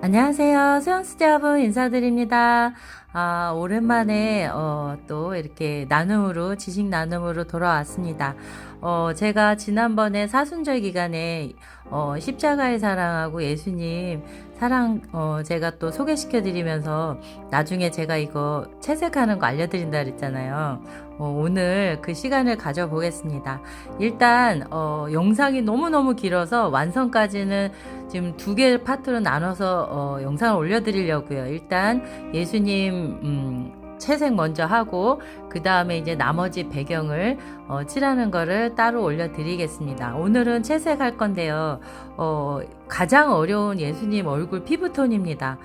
안녕하세요. 수영수자분 인사드립니다. 오랜만에 또 이렇게 지식 나눔으로 돌아왔습니다. 제가 지난번에 사순절 기간에 십자가의 사랑하고 예수님 사랑 제가 또 소개시켜 드리면서 나중에 제가 이거 채색하는 거 알려드린다 그랬잖아요. 오늘 그 시간을 가져보겠습니다. 일단 영상이 너무너무 길어서 완성까지는 지금 두 개 파트로 나눠서 영상을 올려드리려고요. 일단 예수님 채색 먼저 하고 그 다음에 이제 나머지 배경을 칠하는 거를 따로 올려드리겠습니다. 오늘은 채색할 건데요. 가장 어려운 예수님 얼굴 피부톤입니다.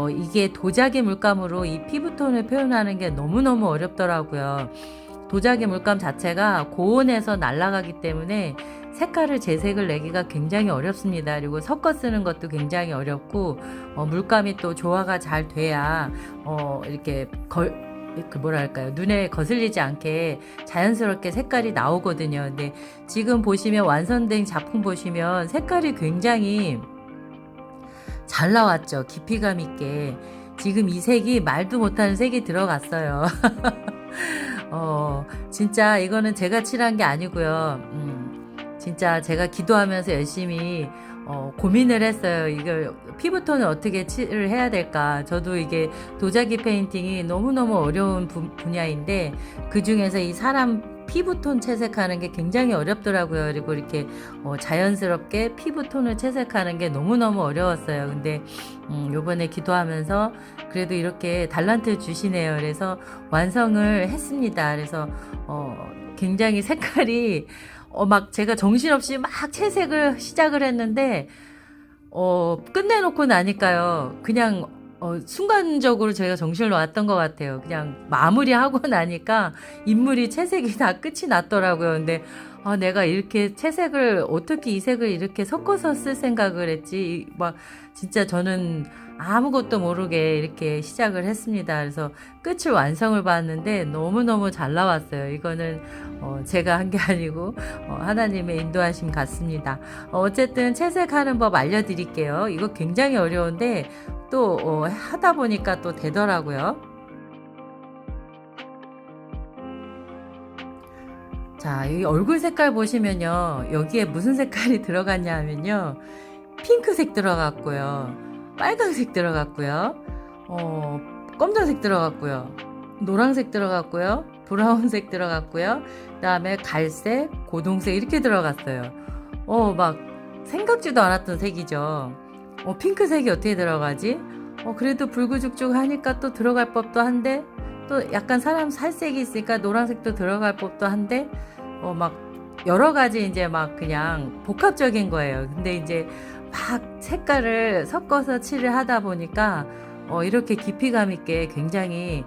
이게 도자기 물감으로 이 피부톤을 표현하는 게 너무너무 어렵더라고요. 도자기 물감 자체가 고온에서 날아가기 때문에 색깔을 재색을 내기가 굉장히 어렵습니다. 그리고 섞어 쓰는 것도 굉장히 어렵고 물감이 또 조화가 잘 돼야 이렇게 뭐랄까요, 눈에 거슬리지 않게 자연스럽게 색깔이 나오거든요. 근데 지금 보시면 완성된 작품 보시면 색깔이 굉장히 잘 나왔죠. 깊이감 있게. 지금 이 색이 말도 못하는 색이 들어갔어요. 진짜 이거는 제가 칠한 게 아니고요. 진짜 제가 기도하면서 열심히 고민을 했어요. 이걸 피부톤을 어떻게 칠을 해야 될까. 저도 이게 도자기 페인팅이 너무너무 어려운 분야인데 그 중에서 이 사람 피부톤 채색하는 게 굉장히 어렵더라고요. 그리고 이렇게 자연스럽게 피부톤을 채색하는 게 너무너무 어려웠어요. 근데 요번에 기도하면서 그래도 이렇게 달란트를 주시네요. 그래서 완성을 했습니다. 그래서 굉장히 색깔이 막 제가 정신없이 막 채색을 시작을 했는데 끝내놓고 나니까요. 그냥 순간적으로 제가 정신을 놨던 것 같아요. 그냥 마무리하고 나니까 인물이 채색이 다 끝이 났더라고요. 근데 내가 이렇게 채색을 어떻게 이 색을 이렇게 섞어서 쓸 생각을 했지. 막 진짜 저는 아무것도 모르게 이렇게 시작을 했습니다. 그래서 끝을 완성을 봤는데 너무너무 잘 나왔어요. 이거는 제가 한 게 아니고 하나님의 인도하심 같습니다. 어쨌든 채색하는 법 알려드릴게요. 이거 굉장히 어려운데 또 하다 보니까 또 되더라고요. 자, 여기 얼굴 색깔 보시면요. 여기에 무슨 색깔이 들어갔냐 하면요. 핑크색 들어갔고요. 빨간색 들어갔고요. 검정색 들어갔고요. 노란색 들어갔고요. 브라운색 들어갔고요. 그 다음에 갈색, 고동색 이렇게 들어갔어요. 막 생각지도 않았던 색이죠. 핑크색이 어떻게 들어가지? 그래도 불구죽죽 하니까 또 들어갈 법도 한데 또 약간 사람 살색이 있으니까 노란색도 들어갈 법도 한데 막 여러 가지 이제 막 그냥 복합적인 거예요. 근데 이제 막 색깔을 섞어서 칠을 하다 보니까 이렇게 깊이감 있게 굉장히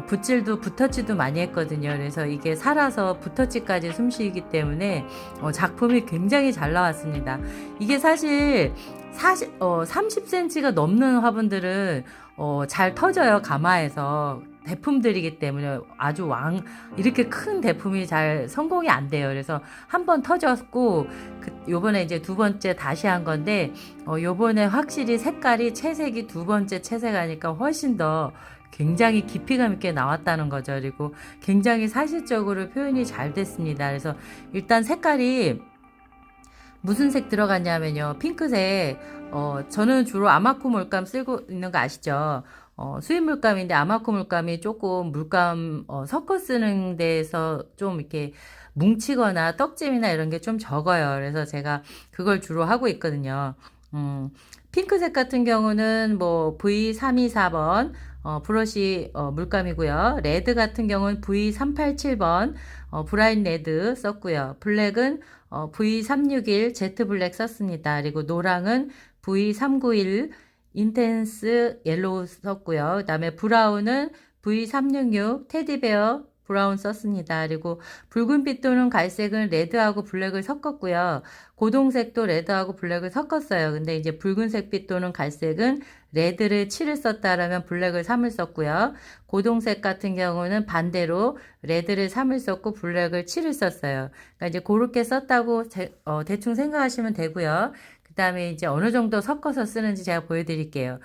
붓질도 붓터치도 많이 했거든요. 그래서 이게 살아서 붓터치까지 숨쉬기 때문에 작품이 굉장히 잘 나왔습니다. 이게 사실 30cm가 넘는 화분들은 잘 터져요. 가마에서. 대품들이기 때문에 아주 이렇게 큰 대품이 잘 성공이 안 돼요. 그래서 한 번 터졌고, 요번에 이제 두 번째 다시 한 건데, 요번에 확실히 색깔이 채색이 두 번째 채색하니까 훨씬 더 굉장히 깊이감 있게 나왔다는 거죠. 그리고 굉장히 사실적으로 표현이 잘 됐습니다. 그래서 일단 색깔이 무슨 색 들어갔냐면요. 핑크색. 저는 주로 아마코 물감 쓰고 있는 거 아시죠? 수입 물감인데 아마코 물감이 조금 물감 섞어 쓰는 데에서 좀 이렇게 뭉치거나 떡짐이나 이런 게 좀 적어요. 그래서 제가 그걸 주로 하고 있거든요. 핑크색 같은 경우는 뭐 V324번 브러쉬 물감이고요. 레드 같은 경우는 V387번 브라인 레드 썼고요. 블랙은 V361 제트 블랙 썼습니다. 그리고 노랑은 V391 인텐스 옐로우 썼고요. 그 다음에 브라운은 V366 테디베어 브라운 썼습니다. 그리고 붉은빛 또는 갈색은 레드하고 블랙을 섞었고요. 고동색도 레드하고 블랙을 섞었어요. 근데 이제 붉은색 빛 또는 갈색은 레드를 7을 썼다라면 블랙을 3을 썼고요. 고동색 같은 경우는 반대로 레드를 3을 썼고 블랙을 7을 썼어요. 그러니까 이제 그렇게 썼다고 대충 생각하시면 되고요. 그 다음에 이제 어느 정도 섞어서 쓰는지 제가 보여드릴게요.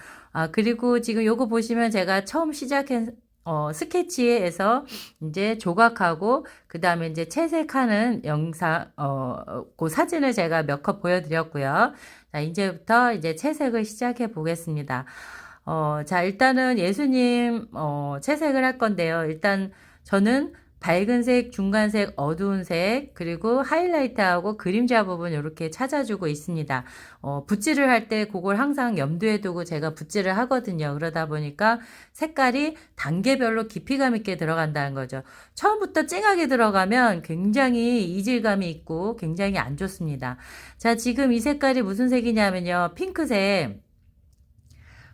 그리고 지금 요거 보시면 제가 처음 시작한 스케치에서 이제 조각하고 그 다음에 이제 채색하는 영상, 그 사진을 제가 몇 컷 보여드렸고요. 자, 이제부터 이제 채색을 시작해 보겠습니다. 자, 일단은 예수님, 채색을 할 건데요. 일단 저는 밝은 색, 중간색, 어두운 색, 그리고 하이라이트하고 그림자 부분 이렇게 찾아주고 있습니다. 붓질을 할 때 그걸 항상 염두에 두고 제가 붓질을 하거든요. 그러다 보니까 색깔이 단계별로 깊이감 있게 들어간다는 거죠. 처음부터 쨍하게 들어가면 굉장히 이질감이 있고 굉장히 안 좋습니다. 자, 지금 이 색깔이 무슨 색이냐면요. 핑크색.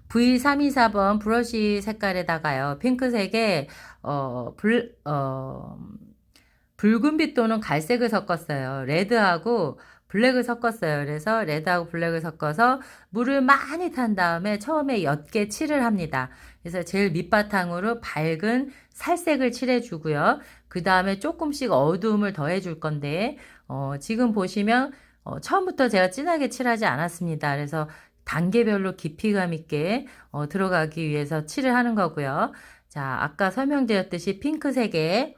V324번 브러쉬 색깔에다가요. 핑크색에 붉은빛 또는 갈색을 섞었어요. 레드하고 블랙을 섞었어요. 그래서 레드하고 블랙을 섞어서 물을 많이 탄 다음에 처음에 옅게 칠을 합니다. 그래서 제일 밑바탕으로 밝은 살색을 칠해주고요. 그 다음에 조금씩 어두움을 더해줄 건데 지금 보시면 처음부터 제가 진하게 칠하지 않았습니다. 그래서 단계별로 깊이감 있게 들어가기 위해서 칠을 하는 거고요. 자, 아까 설명드렸듯이 핑크색에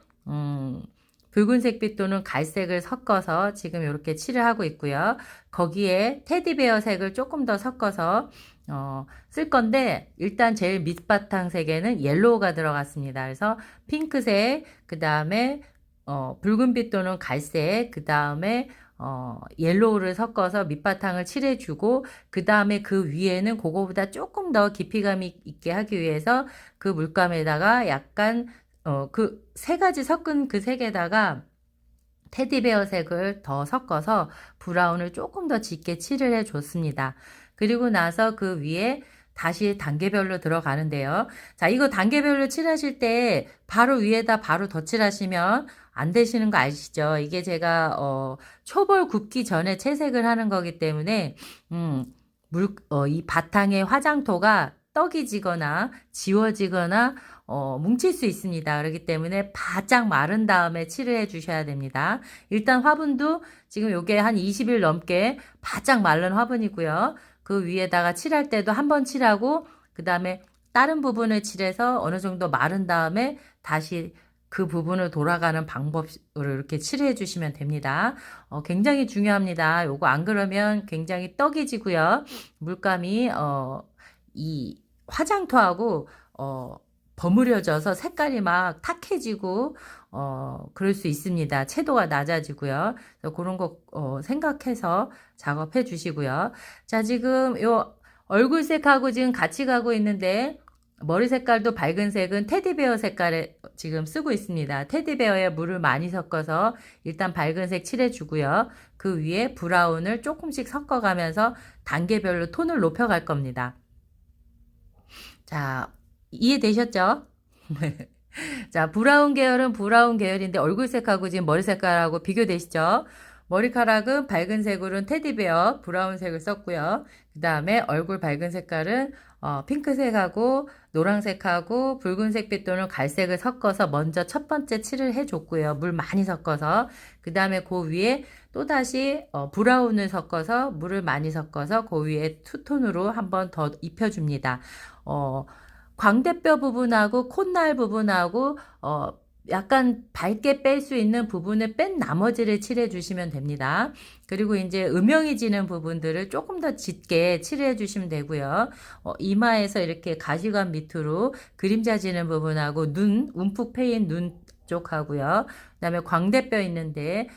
붉은색빛 또는 갈색을 섞어서 지금 이렇게 칠을 하고 있고요. 거기에 테디베어 색을 조금 더 섞어서 쓸 건데 일단 제일 밑바탕 색에는 옐로우가 들어갔습니다. 그래서 핑크색, 그 다음에 붉은빛 또는 갈색, 그 다음에 옐로우를 섞어서 밑바탕을 칠해주고 그 다음에 그 위에는 그거보다 조금 더 깊이감 있게 하기 위해서 그 물감에다가 약간 그 세 가지 섞은 그 색에다가 테디베어 색을 더 섞어서 브라운을 조금 더 짙게 칠을 해줬습니다. 그리고 나서 그 위에 다시 단계별로 들어가는데요. 자, 이거 단계별로 칠하실 때 바로 위에다 바로 덧칠하시면 안 되시는 거 아시죠? 이게 제가 초벌 굽기 전에 채색을 하는 거기 때문에 이 바탕의 화장토가 떡이 지거나 지워지거나 뭉칠 수 있습니다. 그렇기 때문에 바짝 마른 다음에 칠을 해 주셔야 됩니다. 일단 화분도 지금 요게 한 20일 넘게 바짝 마른 화분이고요. 그 위에다가 칠할 때도 한 번 칠하고 그 다음에 다른 부분을 칠해서 어느 정도 마른 다음에 다시 그 부분을 돌아가는 방법으로 이렇게 칠해 주시면 됩니다. 굉장히 중요합니다. 요거 안 그러면 굉장히 떡이 지고요. 물감이 이 화장토하고 버무려져서 색깔이 막 탁해지고 그럴 수 있습니다. 채도가 낮아지고요. 그래서 그런 거 생각해서 작업해 주시고요. 자, 지금 요 얼굴색하고 지금 같이 가고 있는데 머리 색깔도 밝은 색은 테디베어 색깔에 지금 쓰고 있습니다. 테디베어에 물을 많이 섞어서 일단 밝은 색 칠해 주고요. 그 위에 브라운을 조금씩 섞어가면서 단계별로 톤을 높여갈 겁니다. 자, 이해되셨죠? 자, 브라운 계열은 브라운 계열인데 얼굴색하고 지금 머리색깔하고 비교되시죠? 머리카락은 밝은 색으로는 테디베어 브라운색을 썼고요. 그 다음에 얼굴 밝은 색깔은 핑크색하고 노란색하고 붉은색빛 또는 갈색을 섞어서 먼저 첫 번째 칠을 해줬고요. 물 많이 섞어서 그 다음에 그 위에 또다시 브라운을 섞어서 물을 많이 섞어서 그 위에 투톤으로 한 번 더 입혀줍니다. 광대뼈 부분하고 콧날 부분하고 약간 밝게 뺄 수 있는 부분을 뺀 나머지를 칠해 주시면 됩니다. 그리고 이제 음영이 지는 부분들을 조금 더 짙게 칠해 주시면 되고요. 이마에서 이렇게 가시관 밑으로 그림자 지는 부분하고 눈, 움푹 패인 눈 쪽하고요. 그 다음에 광대뼈 있는데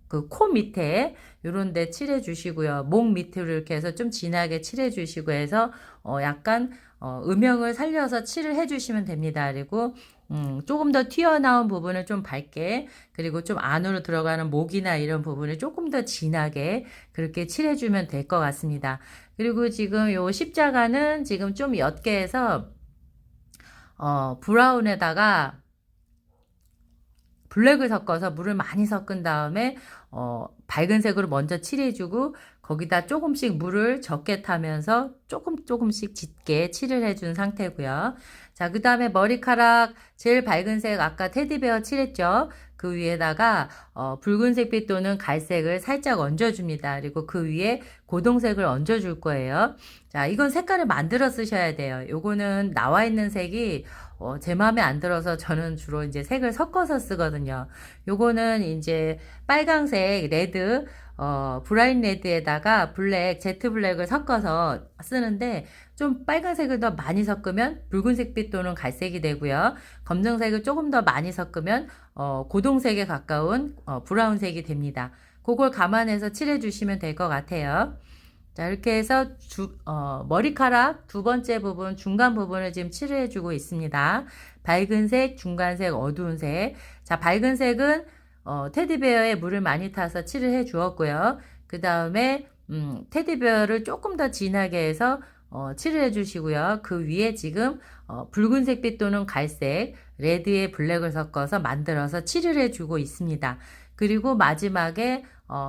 그 코 밑에 요런 데 칠해 주시고요. 목 밑으로 이렇게 해서 좀 진하게 칠해 주시고 해서 약간 음영을 살려서 칠을 해 주시면 됩니다. 그리고 조금 더 튀어나온 부분을 좀 밝게 그리고 좀 안으로 들어가는 목이나 이런 부분을 조금 더 진하게 그렇게 칠해 주면 될 것 같습니다. 그리고 지금 요 십자가는 지금 좀 옅게 해서 브라운에다가 블랙을 섞어서 물을 많이 섞은 다음에 밝은 색으로 먼저 칠해주고 거기다 조금씩 물을 적게 타면서 조금씩 짙게 칠을 해준 상태고요. 자, 그 다음에 머리카락 제일 밝은 색 아까 테디베어 칠했죠. 그 위에다가 붉은색 빛 또는 갈색을 살짝 얹어줍니다. 그리고 그 위에 고동색을 얹어줄 거예요. 자, 이건 색깔을 만들어 쓰셔야 돼요. 요거는 나와 있는 색이 제 마음에 안 들어서 저는 주로 이제 색을 섞어서 쓰거든요. 요거는 이제 빨강색, 레드, 브라인 레드에다가 블랙, 제트 블랙을 섞어서 쓰는데 좀 빨간색을 더 많이 섞으면 붉은색빛 또는 갈색이 되고요. 검정색을 조금 더 많이 섞으면 고동색에 가까운 브라운색이 됩니다. 그걸 감안해서 칠해 주시면 될 것 같아요. 자, 이렇게 해서 머리카락 두 번째 부분, 중간 부분을 지금 칠을 해주고 있습니다. 밝은 색, 중간색, 어두운 색. 자, 밝은 색은 테디베어에 물을 많이 타서 칠을 해 주었고요. 그 다음에 테디베어를 조금 더 진하게 해서 칠을 해 주시고요. 그 위에 지금 붉은색빛 또는 갈색, 레드에 블랙을 섞어서 만들어서 칠을 해 주고 있습니다. 그리고 마지막에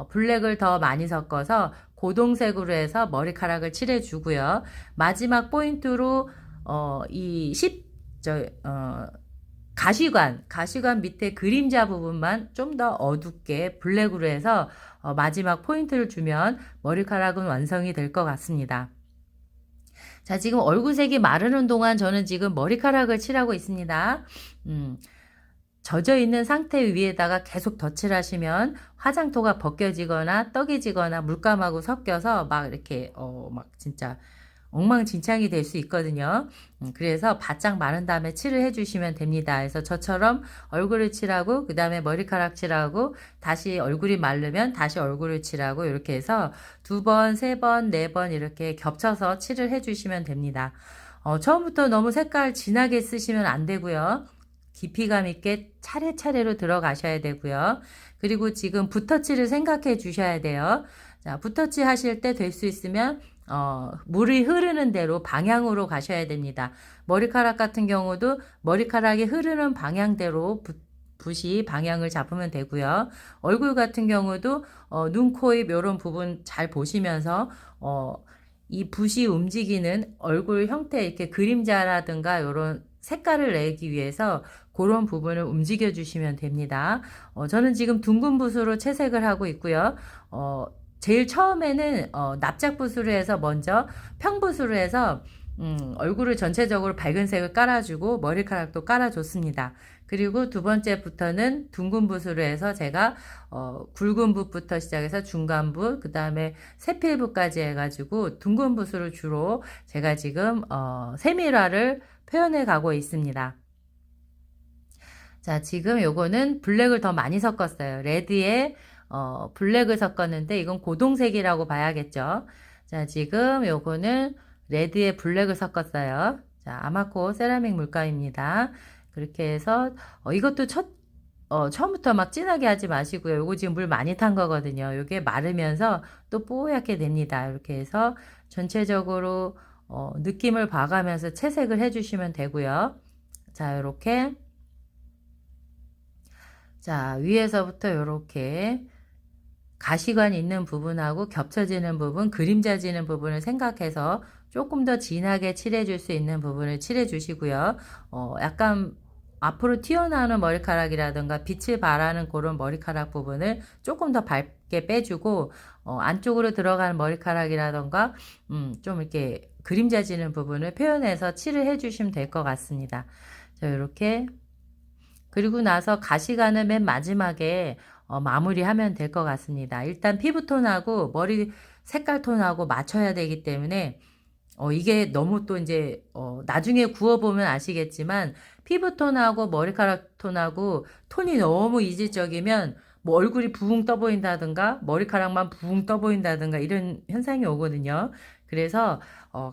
블랙을 더 많이 섞어서 고동색으로 해서 머리카락을 칠해 주고요. 마지막 포인트로 가시관 밑에 그림자 부분만 좀 더 어둡게 블랙으로 해서 마지막 포인트를 주면 머리카락은 완성이 될 것 같습니다. 자, 지금 얼굴색이 마르는 동안 저는 지금 머리카락을 칠하고 있습니다. 젖어 있는 상태 위에다가 계속 덧칠하시면 화장토가 벗겨지거나 떡이지거나 물감하고 섞여서 막 이렇게 막 진짜 엉망진창이 될 수 있거든요. 그래서 바짝 마른 다음에 칠을 해주시면 됩니다. 그래서 저처럼 얼굴을 칠하고 그 다음에 머리카락 칠하고 다시 얼굴이 마르면 다시 얼굴을 칠하고 이렇게 해서 2번, 3번, 4번 이렇게 겹쳐서 칠을 해주시면 됩니다. 처음부터 너무 색깔 진하게 쓰시면 안 되고요. 깊이감 있게 차례차례로 들어가셔야 되고요. 그리고 지금 붓터치를 생각해 주셔야 돼요. 자, 붓터치 하실 때 될 수 있으면 물이 흐르는 대로 방향으로 가셔야 됩니다. 머리카락 같은 경우도 머리카락이 흐르는 방향대로 붓이 방향을 잡으면 되고요. 얼굴 같은 경우도 눈, 코, 입 이런 부분 잘 보시면서 이 붓이 움직이는 얼굴 형태 이렇게 그림자라든가 이런 색깔을 내기 위해서 그런 부분을 움직여 주시면 됩니다. 저는 지금 둥근 붓으로 채색을 하고 있고요. 제일 처음에는 납작붓으로 해서 먼저 평붓으로 해서 얼굴을 전체적으로 밝은 색을 깔아주고 머리카락도 깔아줬습니다. 그리고 두 번째부터는 둥근 붓으로 해서 제가 굵은 붓부터 시작해서 중간 붓, 그 다음에 세필붓까지 해가지고 둥근 붓으로 주로 제가 지금 세밀화를 표현해 가고 있습니다. 자, 지금 요거는 블랙을 더 많이 섞었어요. 레드에 블랙을 섞었는데 이건 고동색이라고 봐야겠죠. 자, 지금 요거는 레드에 블랙을 섞었어요. 자, 아마코 세라믹 물감입니다. 그렇게 해서 이것도 처음부터 막 진하게 하지 마시고요. 요거 지금 물 많이 탄 거거든요. 요게 마르면서 또 뽀얗게 됩니다. 이렇게 해서 전체적으로 느낌을 봐가면서 채색을 해주시면 되고요. 자, 요렇게 자, 위에서부터 요렇게 가시관 있는 부분하고 겹쳐지는 부분, 그림자지는 부분을 생각해서 조금 더 진하게 칠해줄 수 있는 부분을 칠해주시고요. 약간 앞으로 튀어나오는 머리카락이라든가 빛을 발하는 그런 머리카락 부분을 조금 더 밝게 빼주고 안쪽으로 들어가는 머리카락이라든가 좀 이렇게 그림자지는 부분을 표현해서 칠을 해주시면 될 것 같습니다. 자, 이렇게 그리고 나서 가시관은 맨 마지막에 마무리하면 될 것 같습니다. 일단 피부톤하고 머리 색깔 톤하고 맞춰야 되기 때문에 이게 너무 또 이제 나중에 구워보면 아시겠지만 피부톤하고 머리카락 톤하고 톤이 너무 이질적이면 뭐 얼굴이 붕 떠 보인다든가 머리카락만 붕 떠 보인다든가 이런 현상이 오거든요. 그래서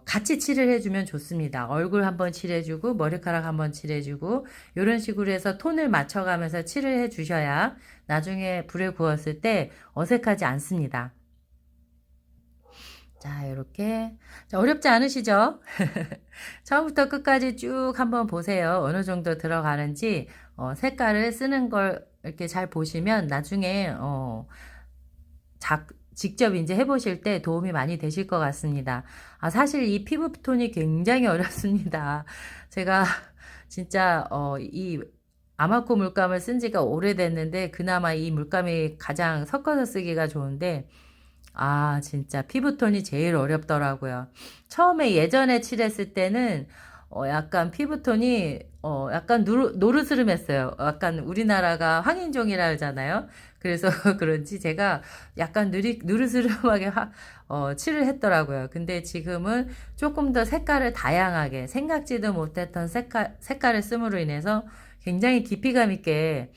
같이 칠을 해주면 좋습니다. 얼굴 한번 칠해주고 머리카락 한번 칠해주고 이런 식으로 해서 톤을 맞춰가면서 칠을 해주셔야 나중에 불에 구웠을 때 어색하지 않습니다. 자, 이렇게. 자, 어렵지 않으시죠? 처음부터 끝까지 쭉 한번 보세요. 어느 정도 들어가는지, 색깔을 쓰는 걸 이렇게 잘 보시면 나중에 직접 이제 해보실 때 도움이 많이 되실 것 같습니다. 사실 이 피부톤이 굉장히 어렵습니다. 제가 진짜 이 아마코 물감을 쓴 지가 오래됐는데 그나마 이 물감이 가장 섞어서 쓰기가 좋은데 진짜 피부톤이 제일 어렵더라고요. 처음에 예전에 칠했을 때는 약간 피부톤이 약간 노르스름했어요. 약간 우리나라가 황인종이라 하잖아요. 그래서 그런지 제가 약간 누르스름하게 칠을 했더라고요. 근데 지금은 조금 더 색깔을 다양하게 생각지도 못했던 색깔을 씀으로 인해서 굉장히 깊이감 있게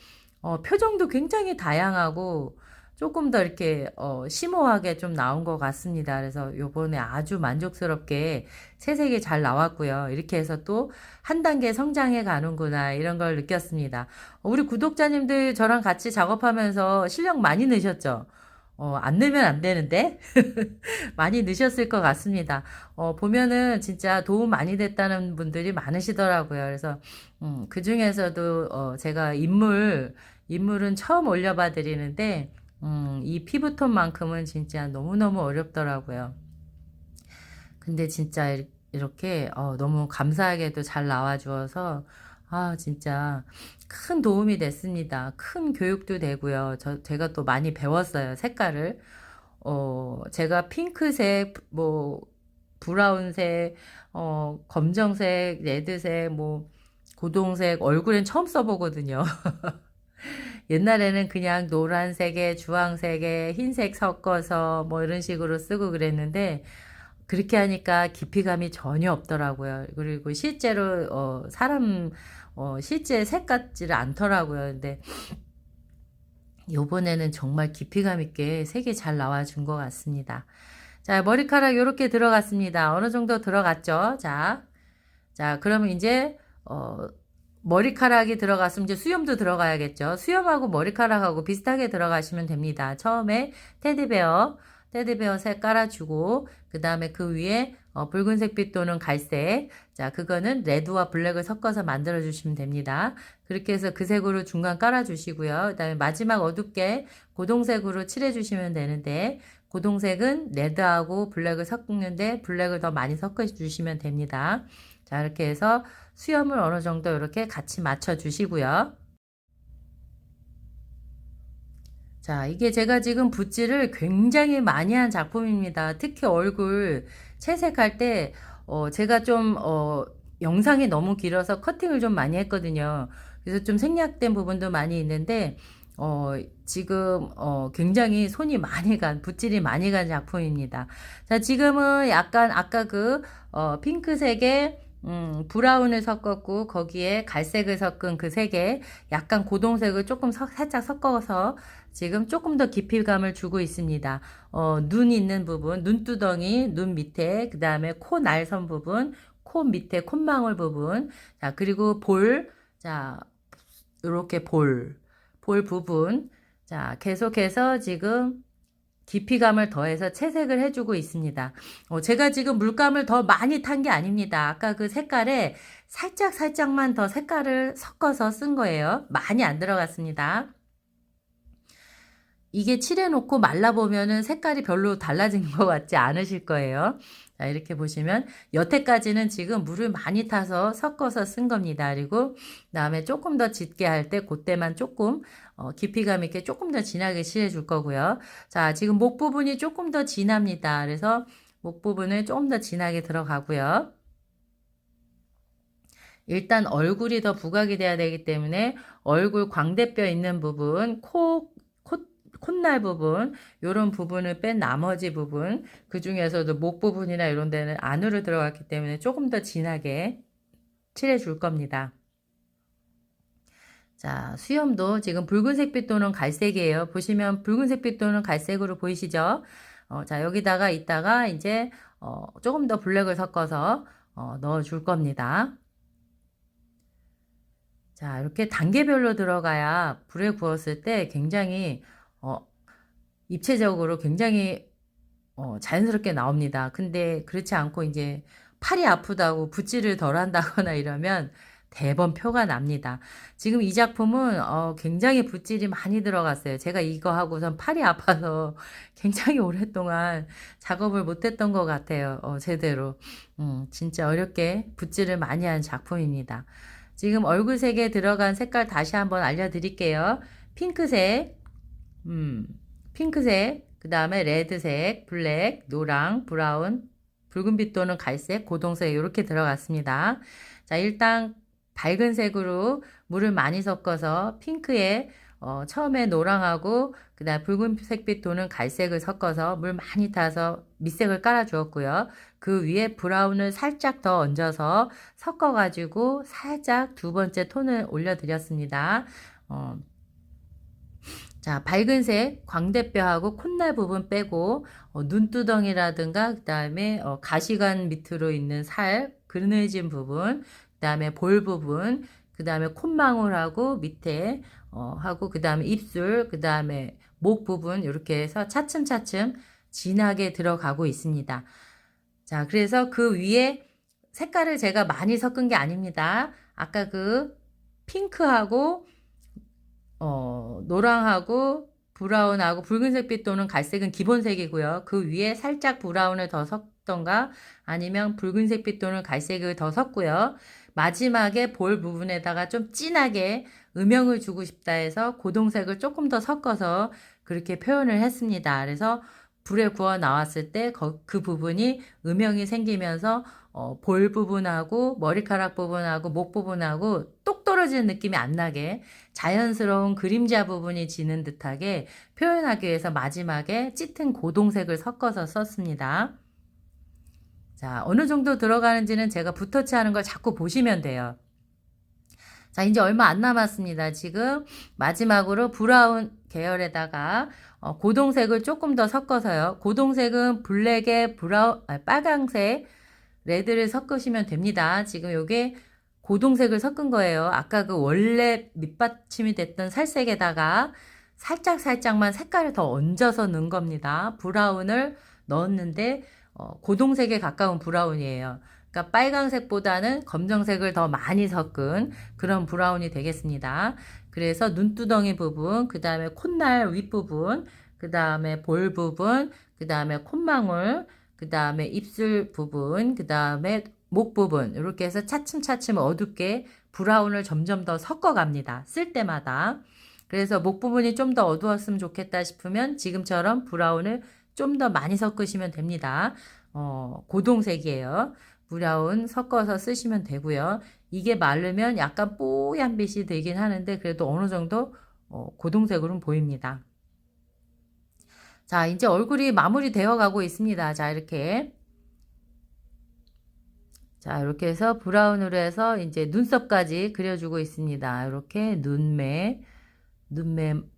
표정도 굉장히 다양하고 조금 더 이렇게 심오하게 좀 나온 것 같습니다. 그래서 요번에 아주 만족스럽게 채색이 잘 나왔고요. 이렇게 해서 또 한 단계 성장해 가는구나 이런 걸 느꼈습니다. 우리 구독자님들 저랑 같이 작업하면서 실력 많이 느셨죠? 안 늘면 안 되는데 많이 느셨을 것 같습니다. 보면은 진짜 도움 많이 됐다는 분들이 많으시더라고요. 그래서 그 중에서도 제가 인물은 처음 올려봐 드리는데 이 피부톤만큼은 진짜 너무너무 어렵더라고요. 근데 진짜 이렇게 너무 감사하게도 잘 나와주어서 진짜 큰 도움이 됐습니다. 큰 교육도 되고요. 제가 또 많이 배웠어요. 색깔을. 제가 핑크색, 뭐 브라운색, 검정색, 레드색, 뭐 고동색 얼굴엔 처음 써보거든요. 옛날에는 그냥 노란색에 주황색에 흰색 섞어서 뭐 이런 식으로 쓰고 그랬는데 그렇게 하니까 깊이감이 전혀 없더라고요. 그리고 실제로 사람 실제 색 같지를 않더라고요. 근데 요번에는 정말 깊이감 있게 색이 잘 나와준 것 같습니다. 자, 머리카락 이렇게 들어갔습니다. 어느 정도 들어갔죠? 자, 그러면 이제 머리카락이 들어갔으면 이제 수염도 들어가야겠죠. 수염하고 머리카락하고 비슷하게 들어가시면 됩니다. 처음에 테디베어 색 깔아주고 그 다음에 그 위에 붉은색 빛 또는 갈색, 자 그거는 레드와 블랙을 섞어서 만들어 주시면 됩니다. 그렇게 해서 그 색으로 중간 깔아 주시고요. 그 다음에 마지막 어둡게 고동색으로 칠해 주시면 되는데 고동색은 레드하고 블랙을 섞는데 블랙을 더 많이 섞어 주시면 됩니다. 자 이렇게 해서 수염을 어느 정도 이렇게 같이 맞춰 주시고요. 자, 이게 제가 지금 붓질을 굉장히 많이 한 작품입니다. 특히 얼굴 채색할 때, 제가 좀, 영상이 너무 길어서 커팅을 좀 많이 했거든요. 그래서 좀 생략된 부분도 많이 있는데, 지금, 굉장히 손이 많이 붓질이 많이 간 작품입니다. 자, 지금은 약간 아까 핑크색에, 브라운을 섞었고, 거기에 갈색을 섞은 그 색에 약간 고동색을 조금 살짝 섞어서 지금 조금 더 깊이감을 주고 있습니다. 눈 있는 부분, 눈두덩이, 눈 밑에, 그 다음에 코 날선 부분, 코 밑에 콧망울 부분, 자, 그리고 자, 이렇게 볼 부분, 자, 계속해서 지금 깊이감을 더해서 채색을 해주고 있습니다. 제가 지금 물감을 더 많이 탄 게 아닙니다. 아까 그 색깔에 살짝만 더 색깔을 섞어서 쓴 거예요. 많이 안 들어갔습니다. 이게 칠해놓고 말라보면은 색깔이 별로 달라진 것 같지 않으실 거예요. 자, 이렇게 보시면 여태까지는 지금 물을 많이 타서 섞어서 쓴 겁니다. 그리고 다음에 조금 더 짙게 할 때 그때만 조금 깊이감 있게 조금 더 진하게 칠해줄 거고요. 자, 지금 목 부분이 조금 더 진합니다. 그래서 목 부분을 조금 더 진하게 들어가고요. 일단 얼굴이 더 부각이 돼야 되기 때문에 얼굴 광대뼈 있는 부분, 콧날 부분, 요런 부분을 뺀 나머지 부분, 그 중에서도 목 부분이나 이런 데는 안으로 들어갔기 때문에 조금 더 진하게 칠해 줄 겁니다. 자, 수염도 지금 붉은색 빛 또는 갈색이에요. 보시면 붉은색 빛 또는 갈색으로 보이시죠? 자, 여기다가 이따가 이제 조금 더 블랙을 섞어서 넣어 줄 겁니다. 자, 이렇게 단계별로 들어가야 불에 구웠을 때 굉장히 입체적으로 굉장히 자연스럽게 나옵니다. 근데 그렇지 않고 이제 팔이 아프다고 붓질을 덜 한다거나 이러면 대번 표가 납니다. 지금 이 작품은 굉장히 붓질이 많이 들어갔어요. 제가 이거 하고선 팔이 아파서 굉장히 오랫동안 작업을 못했던 것 같아요. 제대로. 진짜 어렵게 붓질을 많이 한 작품입니다. 지금 얼굴색에 들어간 색깔 다시 한번 알려드릴게요. 핑크색, 핑크색, 그 다음에 레드색, 블랙, 노랑, 브라운, 붉은빛 또는 갈색, 고동색 이렇게 들어갔습니다. 자, 일단 밝은 색으로 물을 많이 섞어서 핑크에 처음에 노랑하고 그다음 붉은색빛 도는 갈색을 섞어서 물 많이 타서 밑색을 깔아 주었고요. 그 위에 브라운을 살짝 더 얹어서 섞어 가지고 살짝 두 번째 톤을 올려 드렸습니다. 자, 밝은색 광대뼈하고 콧날 부분 빼고 눈두덩이라든가 그 다음에 가시관 밑으로 있는 살 그늘진 부분, 그 다음에 볼 부분, 그 다음에 콧망울하고 밑에 하고 그 다음에 입술, 그 다음에 목 부분 이렇게 해서 차츰차츰 진하게 들어가고 있습니다. 자, 그래서 그 위에 색깔을 제가 많이 섞은 게 아닙니다. 아까 그 핑크하고 노랑하고 브라운하고 붉은색빛 또는 갈색은 기본색이고요. 그 위에 살짝 브라운을 더 섞던가 아니면 붉은색빛 또는 갈색을 더 섞고요. 마지막에 볼 부분에다가 좀 진하게 음영을 주고 싶다 해서 고동색을 조금 더 섞어서 그렇게 표현을 했습니다. 그래서 불에 구워 나왔을 때 그 부분이 음영이 생기면서 볼 부분하고 머리카락 부분하고 목 부분하고 똑 떨어지는 느낌이 안 나게 자연스러운 그림자 부분이 지는 듯하게 표현하기 위해서 마지막에 짙은 고동색을 섞어서 썼습니다. 자, 어느 정도 들어가는지는 제가 붓터치 하는 걸 자꾸 보시면 돼요. 자, 이제 얼마 안 남았습니다. 지금 마지막으로 브라운 계열에다가 고동색을 조금 더 섞어서요. 고동색은 블랙에 빨강색, 레드를 섞으시면 됩니다. 지금 요게 고동색을 섞은 거예요. 아까 그 원래 밑받침이 됐던 살색에다가 살짝만 색깔을 더 얹어서 넣은 겁니다. 브라운을 넣었는데 고동색에 가까운 브라운이에요. 그러니까 빨강색보다는 검정색을 더 많이 섞은 그런 브라운이 되겠습니다. 그래서 눈두덩이 부분, 그 다음에 콧날 윗부분, 그 다음에 볼 부분, 그 다음에 콧망울, 그 다음에 입술 부분, 그 다음에 목 부분 이렇게 해서 차츰차츰 어둡게 브라운을 점점 더 섞어 갑니다. 쓸 때마다. 그래서 목 부분이 좀 더 어두웠으면 좋겠다 싶으면 지금처럼 브라운을 좀 더 많이 섞으시면 됩니다. 고동색이에요. 브라운 섞어서 쓰시면 되고요. 이게 마르면 약간 뽀얀 빛이 되긴 하는데 그래도 어느 정도 고동색으로는 보입니다. 자, 이제 얼굴이 마무리 되어 가고 있습니다. 자, 이렇게. 자, 이렇게 해서 브라운으로 해서 이제 눈썹까지 그려주고 있습니다. 이렇게 눈매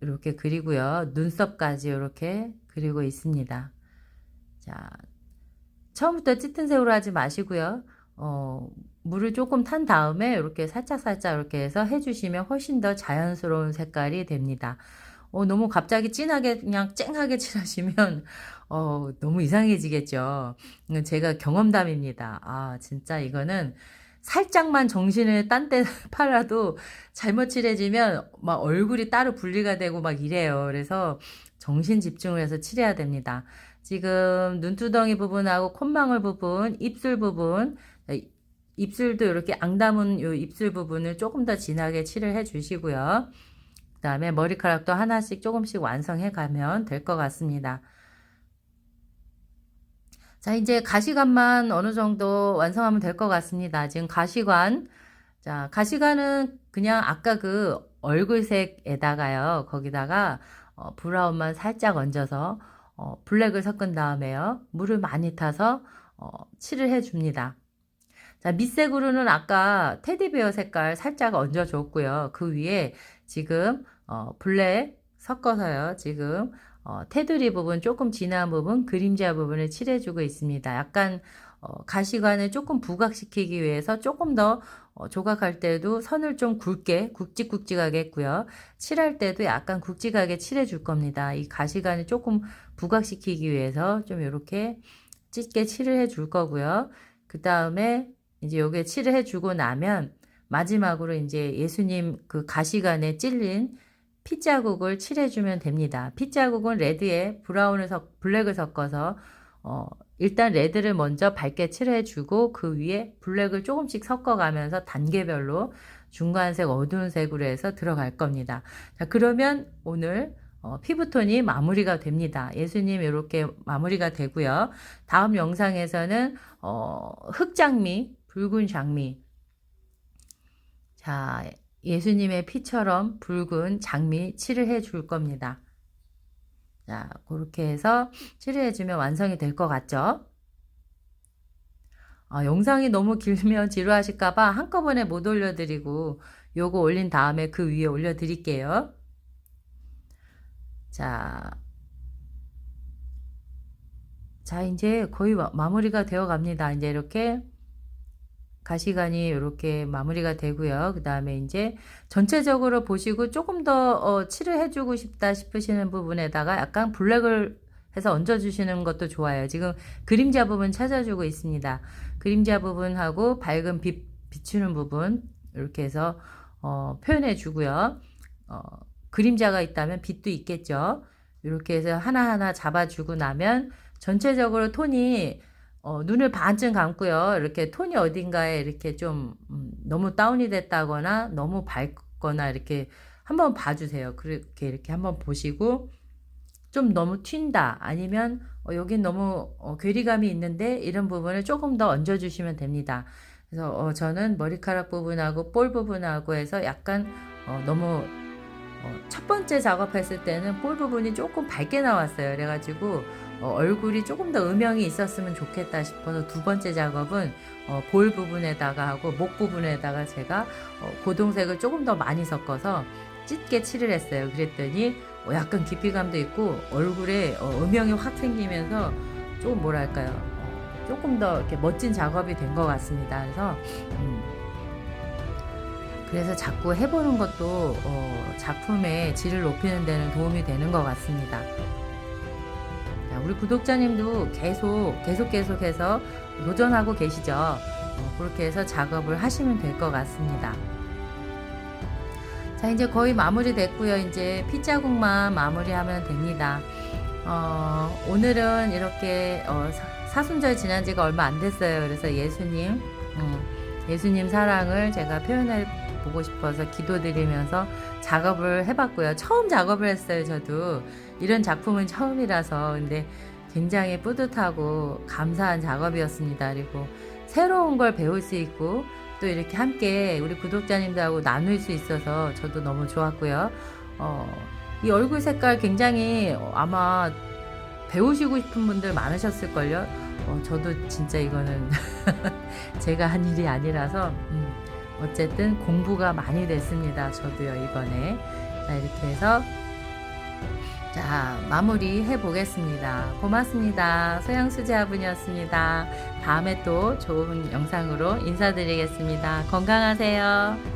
이렇게 그리고요. 눈썹까지 이렇게 그리고 있습니다. 자, 처음부터 짙은 색으로 하지 마시고요. 물을 조금 탄 다음에 이렇게 살짝 이렇게 해서 해주시면 훨씬 더 자연스러운 색깔이 됩니다. 너무 갑자기 진하게 그냥 쨍하게 칠하시면 너무 이상해지겠죠. 제가 경험담입니다. 아, 진짜 이거는 살짝만 정신을 딴 데 팔아도 잘못 칠해지면 막 얼굴이 따로 분리가 되고 막 이래요. 그래서 정신 집중을 해서 칠해야 됩니다. 지금 눈두덩이 부분하고 콧망울 부분, 입술 부분, 입술도 이렇게 앙담은 요 입술 부분을 조금 더 진하게 칠을 해 주시고요. 그 다음에 머리카락도 하나씩 조금씩 완성해 가면 될 것 같습니다. 자, 이제 가시관만 어느 정도 완성하면 될 것 같습니다. 지금 가시관. 자, 가시관은 그냥 아까 그 얼굴색에다가요. 거기다가 브라운만 살짝 얹어서 블랙을 섞은 다음에요. 물을 많이 타서 칠을 해 줍니다. 자, 밑색으로는 아까 테디베어 색깔 살짝 얹어줬고요. 그 위에 지금 블랙 섞어서요. 지금 테두리 부분 조금 진한 부분 그림자 부분을 칠해주고 있습니다. 약간 가시관을 조금 부각시키기 위해서 조금 더 조각할 때도 선을 좀 굵직굵직하게 했고요. 칠할 때도 약간 굵직하게 칠해줄 겁니다. 이 가시관을 조금 부각시키기 위해서 좀 이렇게 짙게 칠을 해줄 거고요. 그 다음에 이제 요게 칠을 해주고 나면 마지막으로 이제 예수님 그 가시관에 찔린 핏자국을 칠해주면 됩니다. 핏자국은 레드에 블랙을 섞어서 일단 레드를 먼저 밝게 칠해주고 그 위에 블랙을 조금씩 섞어가면서 단계별로 중간색 어두운 색으로 해서 들어갈 겁니다. 자, 그러면 오늘 피부톤이 마무리가 됩니다. 예수님 이렇게 마무리가 되고요. 다음 영상에서는 흑장미, 붉은 장미, 자, 예수님의 피처럼 붉은 장미 칠을 해줄 겁니다. 자, 그렇게 해서 칠을 해주면 완성이 될 것 같죠? 영상이 너무 길면 지루하실까봐 한꺼번에 못 올려드리고 요거 올린 다음에 그 위에 올려드릴게요. 자, 이제 거의 마무리가 되어 갑니다. 이제 이렇게 가시관이 이렇게 마무리가 되고요. 그 다음에 이제 전체적으로 보시고 조금 더 칠을 해주고 싶다 싶으시는 부분에다가 약간 블랙을 해서 얹어주시는 것도 좋아요. 지금 그림자 부분 찾아주고 있습니다. 그림자 부분하고 밝은 비추는 부분 이렇게 해서 표현해 주고요. 그림자가 있다면 빛도 있겠죠. 이렇게 해서 하나하나 잡아주고 나면 전체적으로 톤이 눈을 반쯤 감고요. 이렇게 톤이 어딘가에 이렇게 좀 너무 다운이 됐다거나 너무 밝거나 이렇게 한번 봐주세요. 그렇게 이렇게 한번 보시고 좀 너무 튄다 아니면 여긴 너무 괴리감이 있는데 이런 부분을 조금 더 얹어주시면 됩니다. 그래서 저는 머리카락 부분하고 볼 부분하고 해서 약간 너무 첫 번째 작업했을 때는 볼 부분이 조금 밝게 나왔어요. 그래가지고 얼굴이 조금 더 음영이 있었으면 좋겠다 싶어서 두 번째 작업은 볼 부분에다가 하고 목 부분에다가 제가 고동색을 조금 더 많이 섞어서 짙게 칠을 했어요. 그랬더니 약간 깊이감도 있고 얼굴에 음영이 확 생기면서 조금 뭐랄까요, 조금 더 이렇게 멋진 작업이 된 것 같습니다. 그래서 자꾸 해보는 것도 작품의 질을 높이는 데는 도움이 되는 것 같습니다. 자, 우리 구독자님도 계속해서 도전하고 계시죠? 그렇게 해서 작업을 하시면 될 것 같습니다. 자, 이제 거의 마무리 됐고요. 이제 핏자국만 마무리하면 됩니다. 오늘은 이렇게 사순절 지난 지가 얼마 안 됐어요. 그래서 예수님 사랑을 제가 표현해 보고 싶어서 기도드리면서 작업을 해봤고요. 처음 작업을 했어요. 저도 이런 작품은 처음이라서. 근데 굉장히 뿌듯하고 감사한 작업이었습니다. 그리고 새로운 걸 배울 수 있고 또 이렇게 함께 우리 구독자님들하고 나눌 수 있어서 저도 너무 좋았고요. 이 얼굴 색깔 굉장히 아마 배우시고 싶은 분들 많으셨을걸요. 저도 진짜 이거는 제가 한 일이 아니라서 어쨌든 공부가 많이 됐습니다. 저도요, 이번에. 자, 이렇게 해서 자, 마무리 해보겠습니다. 고맙습니다. 소양수제화분이었습니다. 다음에 또 좋은 영상으로 인사드리겠습니다. 건강하세요.